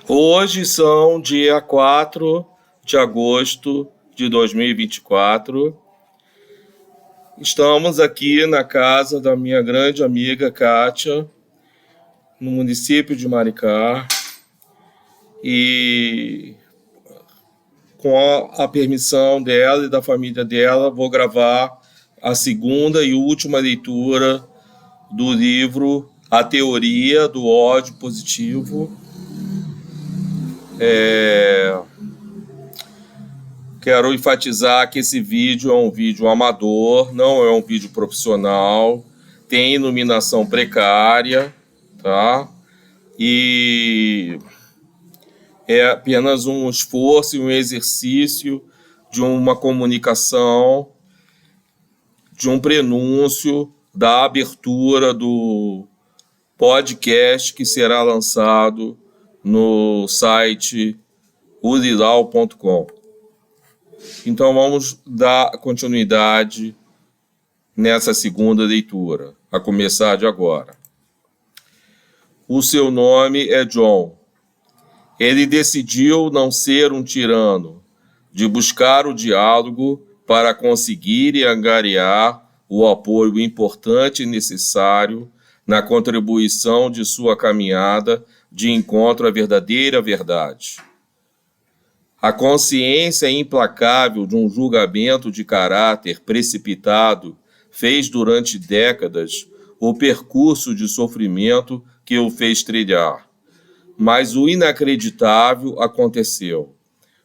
Hoje são dia 4 de agosto de 2024. Estamos aqui na casa da minha grande amiga Kátia, no município de Maricá, e com a permissão dela e da família dela, vou gravar a segunda e última leitura do livro A Teoria do Ódio Positivo. Quero enfatizar que esse vídeo é um vídeo amador, não é um vídeo profissional, tem iluminação precária, tá? E é apenas um esforço e um exercício de uma comunicação, de um prenúncio da abertura do podcast que será lançado no site urilau.com. Então vamos dar continuidade nessa segunda leitura, a começar de agora. O seu nome é John. Ele decidiu não ser um tirano, de buscar o diálogo para conseguir e angariar o apoio importante e necessário na contribuição de sua caminhada de encontro à verdadeira verdade. A consciência implacável de um julgamento de caráter precipitado fez durante décadas o percurso de sofrimento que o fez trilhar. Mas o inacreditável aconteceu,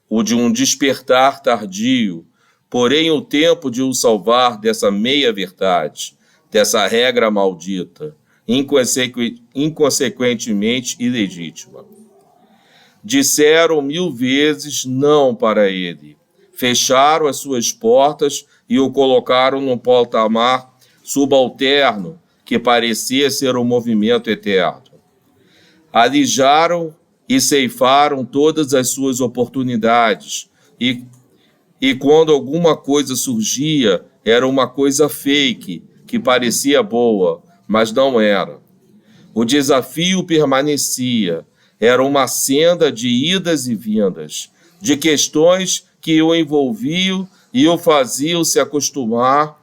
o de um despertar tardio, porém o tempo de o salvar dessa meia-verdade, dessa regra maldita, inconsequentemente ilegítima. Disseram 1000 vezes não para ele, fecharam as suas portas e o colocaram num patamar subalterno que parecia ser um movimento eterno. Alijaram e ceifaram todas as suas oportunidades e quando alguma coisa surgia, era uma coisa fake, que parecia boa, mas não era. O desafio permanecia. Era uma senda de idas e vindas, de questões que o envolviam e o faziam se acostumar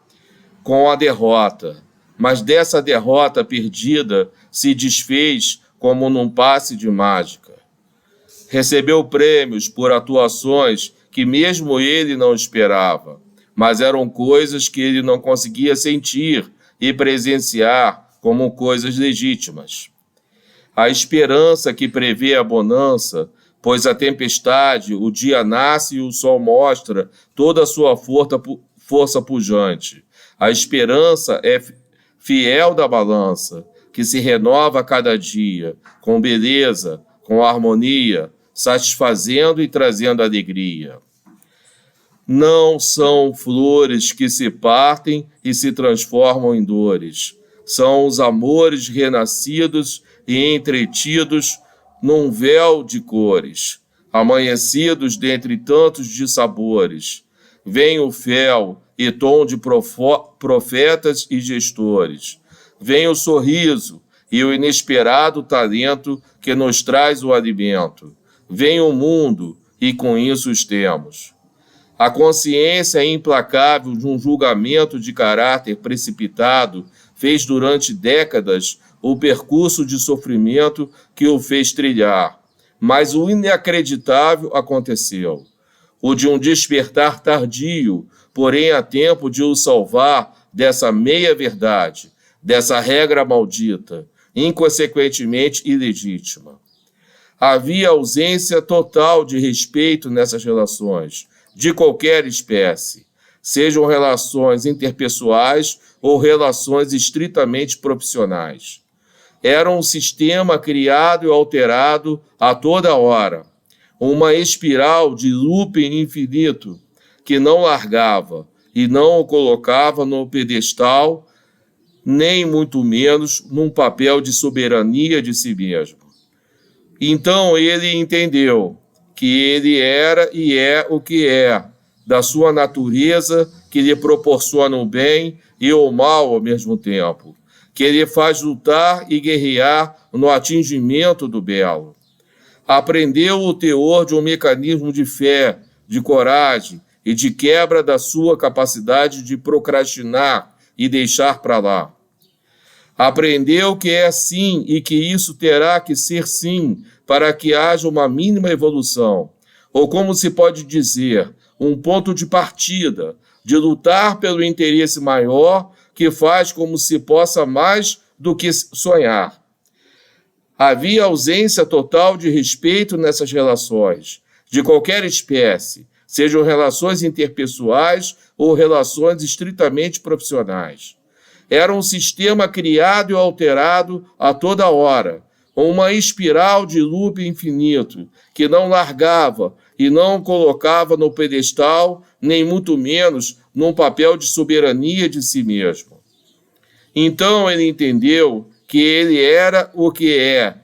com a derrota. Mas dessa derrota perdida se desfez como num passe de mágica. Recebeu prêmios por atuações que mesmo ele não esperava, mas eram coisas que ele não conseguia sentir e presenciar como coisas legítimas. A esperança que prevê a bonança, pois a tempestade, o dia nasce e o sol mostra toda a sua força pujante. A esperança é fiel da balança, que se renova a cada dia, com beleza, com harmonia, satisfazendo e trazendo alegria. Não são flores que se partem e se transformam em dores. São os amores renascidos e entretidos num véu de cores, amanhecidos dentre tantos dissabores. Vem o fel e tom de profetas e gestores. Vem o sorriso e o inesperado talento que nos traz o alimento. Vem o mundo e com isso os temos. A consciência implacável de um julgamento de caráter precipitado fez durante décadas o percurso de sofrimento que o fez trilhar. Mas o inacreditável aconteceu, o de um despertar tardio, porém a tempo de o salvar dessa meia-verdade, dessa regra maldita, inconsequentemente ilegítima. Havia ausência total de respeito nessas relações, de qualquer espécie, sejam relações interpessoais ou relações estritamente profissionais. Era um sistema criado e alterado a toda hora, uma espiral de looping infinito que não largava e não o colocava no pedestal, nem muito menos num papel de soberania de si mesmo. Então ele entendeu que ele era e é o que é, da sua natureza que lhe proporciona o bem e o mal ao mesmo tempo, que lhe faz lutar e guerrear no atingimento do belo. Aprendeu o teor de um mecanismo de fé, de coragem e de quebra da sua capacidade de procrastinar e deixar para lá. Aprendeu que é sim e que isso terá que ser sim para que haja uma mínima evolução, ou como se pode dizer, um ponto de partida, de lutar pelo interesse maior que faz como se possa mais do que sonhar. Havia ausência total de respeito nessas relações, de qualquer espécie, sejam relações interpessoais ou relações estritamente profissionais. Era um sistema criado e alterado a toda hora, uma espiral de loop infinito, que não largava e não colocava no pedestal, nem muito menos num papel de soberania de si mesmo. Então ele entendeu que ele era o que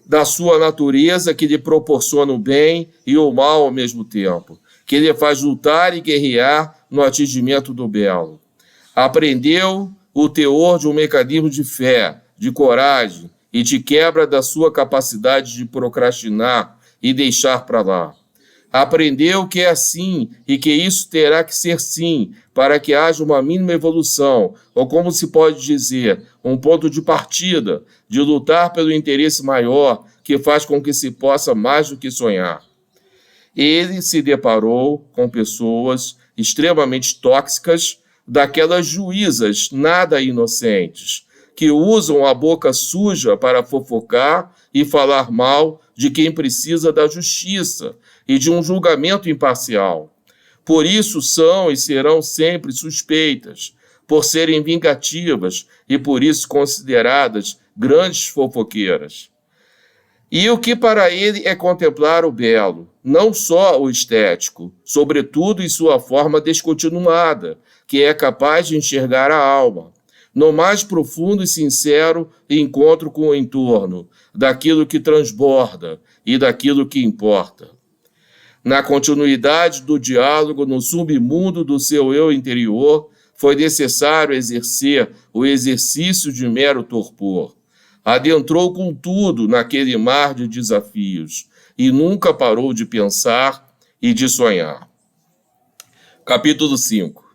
da sua natureza, que lhe proporciona o bem e o mal ao mesmo tempo, que lhe faz lutar e guerrear no atingimento do belo. Aprendeu o teor de um mecanismo de fé, de coragem e de quebra da sua capacidade de procrastinar e deixar para lá. Aprendeu que é assim e que isso terá que ser sim para que haja uma mínima evolução, ou como se pode dizer, um ponto de partida, de lutar pelo interesse maior que faz com que se possa mais do que sonhar. Ele se deparou com pessoas extremamente tóxicas, daquelas juízas nada inocentes, que usam a boca suja para fofocar e falar mal de quem precisa da justiça e de um julgamento imparcial. Por isso são e serão sempre suspeitas, por serem vingativas e por isso consideradas grandes fofoqueiras. E o que para ele é contemplar o belo, não só o estético, sobretudo em sua forma descontinuada, que é capaz de enxergar a alma, no mais profundo e sincero encontro com o entorno, daquilo que transborda e daquilo que importa. Na continuidade do diálogo no submundo do seu eu interior, foi necessário exercer o exercício de mero torpor. Adentrou com tudo naquele mar de desafios e nunca parou de pensar e de sonhar. Capítulo 5.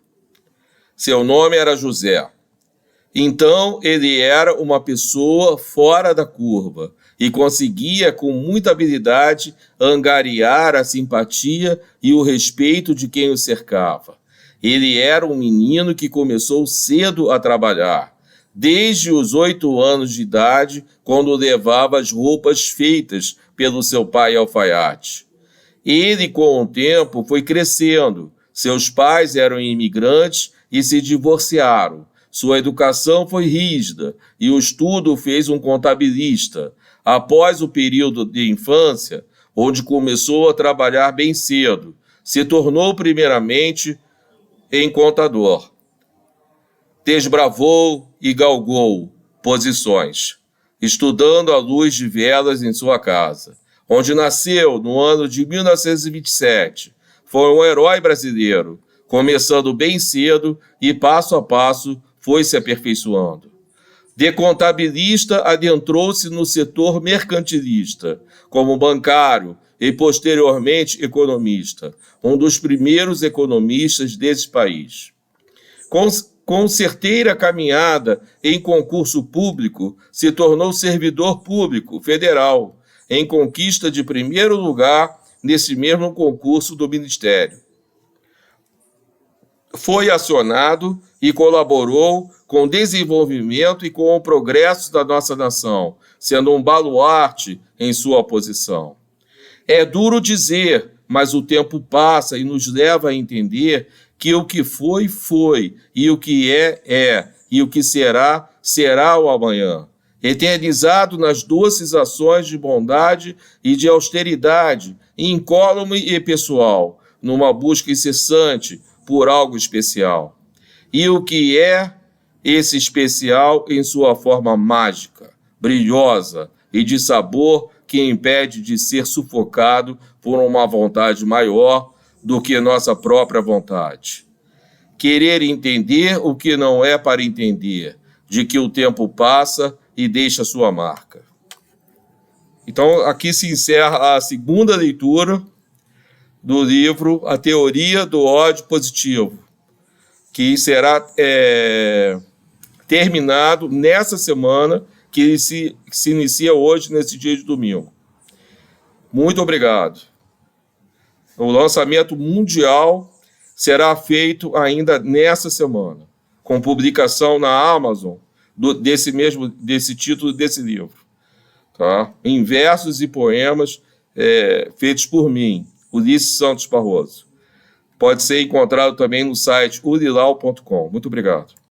Seu nome era José. Então ele era uma pessoa fora da curva e conseguia com muita habilidade angariar a simpatia e o respeito de quem o cercava. Ele era um menino que começou cedo a trabalhar, desde os 8 anos de idade, quando levava as roupas feitas pelo seu pai alfaiate. Ele, com o tempo, foi crescendo. Seus pais eram imigrantes e se divorciaram. Sua educação foi rígida e o estudo fez um contabilista. Após o período de infância, onde começou a trabalhar bem cedo, se tornou primeiramente em contador. Desbravou e galgou posições, estudando à luz de velas em sua casa, onde nasceu no ano de 1927. Foi um herói brasileiro, começando bem cedo e passo a passo foi se aperfeiçoando. De contabilista, adentrou-se no setor mercantilista, como bancário e posteriormente economista, um dos primeiros economistas desse país. Com certeira caminhada em concurso público, se tornou servidor público federal, em conquista de primeiro lugar nesse mesmo concurso do Ministério. Foi acionado e colaborou com o desenvolvimento e com o progresso da nossa nação, sendo um baluarte em sua posição. É duro dizer, mas o tempo passa e nos leva a entender que o que foi, foi, e o que é, e o que será, será o amanhã. Eternizado nas doces ações de bondade e de austeridade, incólume e pessoal, numa busca incessante por algo especial. E o que é esse especial em sua forma mágica, brilhosa e de sabor que impede de ser sufocado por uma vontade maior do que nossa própria vontade. Querer entender o que não é para entender, de que o tempo passa e deixe a sua marca. Então, aqui se encerra a segunda leitura do livro A Teoria do Ódio Positivo, que será terminado nessa semana, que se inicia hoje, nesse dia de domingo. Muito obrigado. O lançamento mundial será feito ainda nessa semana, com publicação na Amazon desse título desse livro, tá? Em versos e poemas feitos por mim, Ulisses Santos Barroso. Pode ser encontrado também no site urilau.com. Muito obrigado.